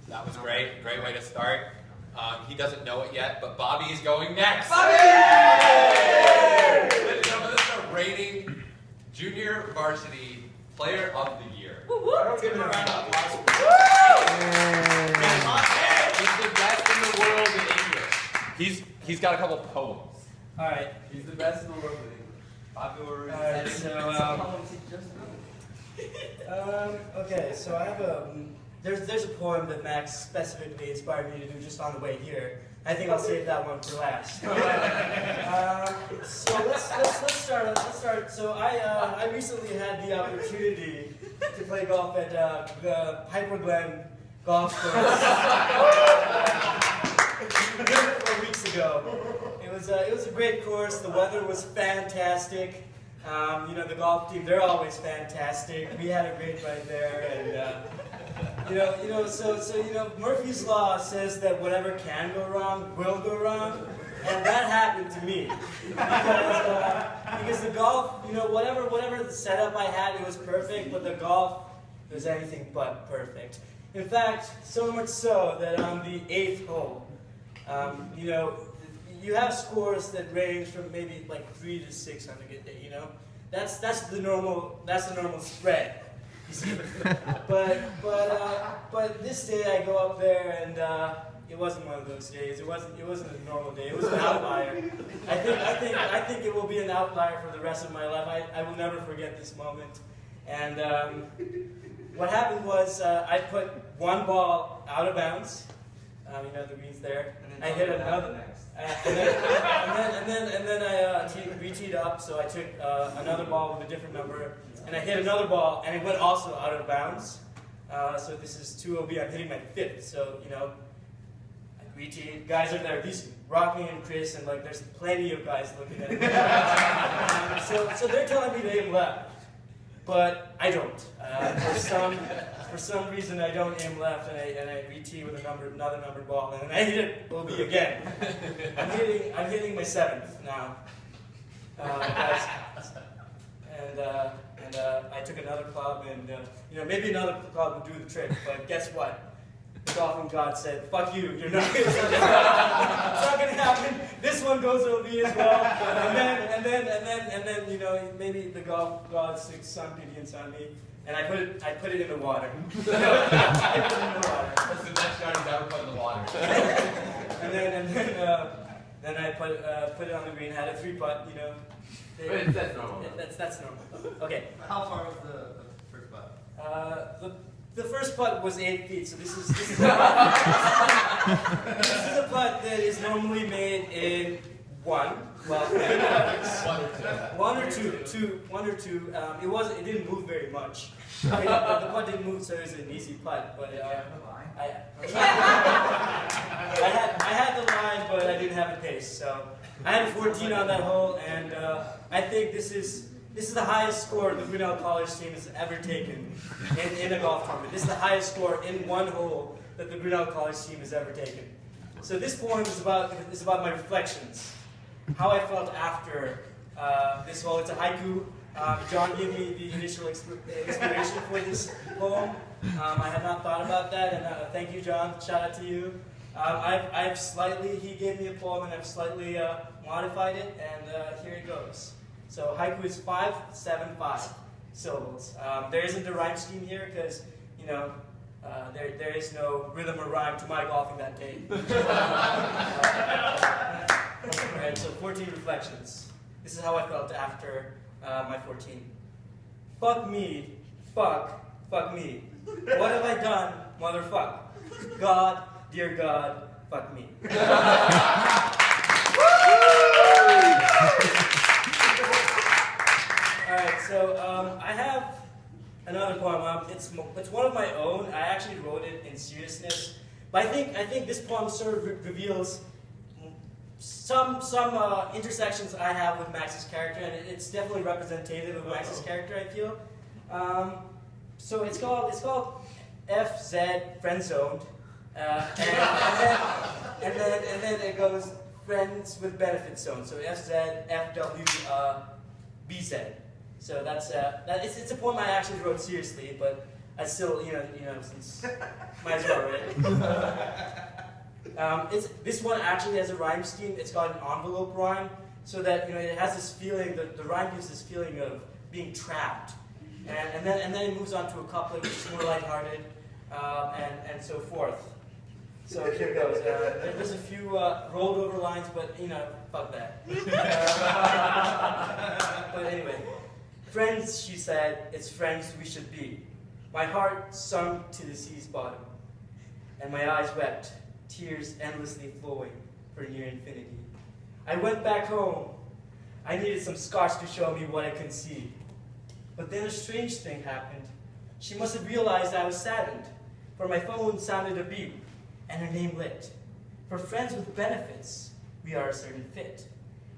That was great. Great way to start. He doesn't know it yet, but Bobby is going next. Bobby! Ladies and gentlemen, this is our rating Junior Varsity Player of the Year. Let's give him a round of applause. He's the best in the world in English. He's got a couple poems. All right. He's the best in the world in English. Popular. Alright, so okay, so I have a there's a poem that Max specifically inspired me to do just on the way here. I think I'll save that one for last. So let's start. So I recently had the opportunity to play golf at the Piper Glen Golf Course 4 weeks ago. It was a great course. The weather was fantastic. You know, the golf team, they're always fantastic. We had a great ride there, and so Murphy's Law says that whatever can go wrong will go wrong, and that happened to me because the golf, whatever the setup I had, it was perfect, but the golf was anything but perfect. In fact, so much so that on the 8th hole, you have scores that range from maybe like 3 to 6 on a good day. That's the normal spread. You see, but this day I go up there and it wasn't one of those days. It wasn't a normal day. It was an outlier. I think it will be an outlier for the rest of my life. I will never forget this moment. And what happened was I put one ball out of bounds. The greens there. I hit another. And then I re-teed up, so I took another ball with a different number, and I hit another ball, and it went also out of bounds. So this is 2 OB. I'm hitting my 5th, so I re-teed. Guys are there. These Rocky and Chris, and there's plenty of guys looking at me. So they're telling me to aim left, but I don't. For some reason, I don't aim left, and I re-tee with another number ball, and then I hit it OB again. I'm hitting my 7th now, guys. And I took another club, and maybe another club would do the trick. But guess what? The golfing god said, "Fuck you! You're not. It's not gonna happen. This one goes OB as well." And then maybe the golf god took some pity on me. And I put it in the water. I put it in the water. That's the best shot he's ever put in the water. and then I put it on the green. Had a 3-putt. But that's normal. That's normal. Okay. How far was the first putt? The first putt was 8 feet. So this is this is a putt that is normally made in 1. Well, one or two. It didn't move very much. The putt didn't move, so it was an easy putt. But I had the line, but I didn't have the pace. So I had a 14 on that hole, and I think this is the highest score the Grinnell College team has ever taken in a golf tournament. This is the highest score in one hole that the Grinnell College team has ever taken. So this poem is about my reflections. How I felt after this hole. It's a haiku. John gave me the initial inspiration for this poem. I had not thought about that, and thank you, John. Shout out to you. He gave me a poem, and I've slightly modified it, and here it goes. So haiku is 5-7-5 syllables. There isn't a rhyme scheme here because there is no rhythm or rhyme to my golfing that day. Alright, so 14 reflections. This is how I felt after my 14. Fuck me, fuck me. What have I done, motherfuck? God, dear God, fuck me. Alright, so I have another poem. It's one of my own. I actually wrote it in seriousness. But I think this poem sort of reveals some intersections I have with Max's character, and it's definitely representative of Max's character, I feel. So it's called FZ Friend Zoned, and then it goes Friends with Benefit Zone. So FZ FW BZ. So it's a poem I actually wrote seriously, but I still, since might as well, right? This one actually has a rhyme scheme. It's got an envelope rhyme, so that it has this feeling. The rhyme gives this feeling of being trapped, and then it moves on to a couplet which is more lighthearted, and so forth. So here goes. There's a few rolled over lines, but fuck that. But anyway, friends, she said, it's friends we should be. My heart sunk to the sea's bottom, and my eyes wept, tears endlessly flowing for near infinity. I went back home. I needed some scotch to show me what I can see. But then a strange thing happened. She must have realized I was saddened, for my phone sounded a beep, and her name lit. For friends with benefits, we are a certain fit.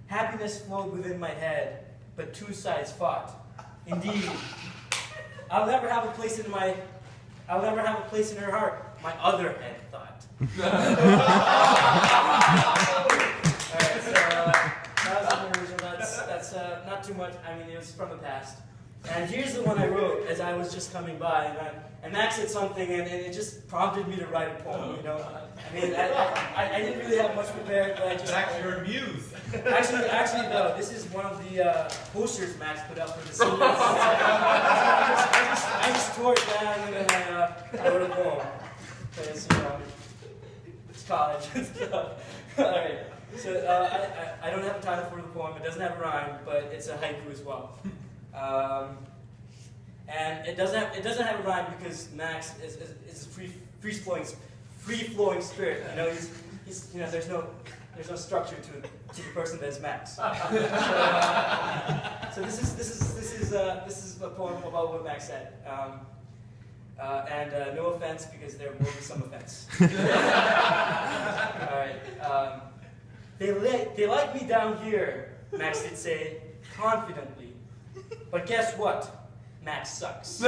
Happiness flowed within my head, but two sides fought. Indeed, I'll never have a place in her heart, my other head thought. Alright, so that was the original. That's not too much. I mean, it was from the past. And here's the one I wrote as I was just coming by, and Max said something, and it just prompted me to write a poem. I mean, I didn't really have much prepared, but I just. Max, you're a muse. Actually, no. This is one of the posters Max put up for the series. I just tore it down and then I wrote a poem. Because it's college and stuff. All right. So I don't have a title for the poem. It doesn't have a rhyme, but it's a haiku as well. And it doesn't have a rhyme because Max is a free flowing spirit. He's there's no structure to the person that is Max. So this is a poem about what Max said. And no offense, because there will be some offense. All right. They like me down here, Max did say confidently. But guess what? Max sucks.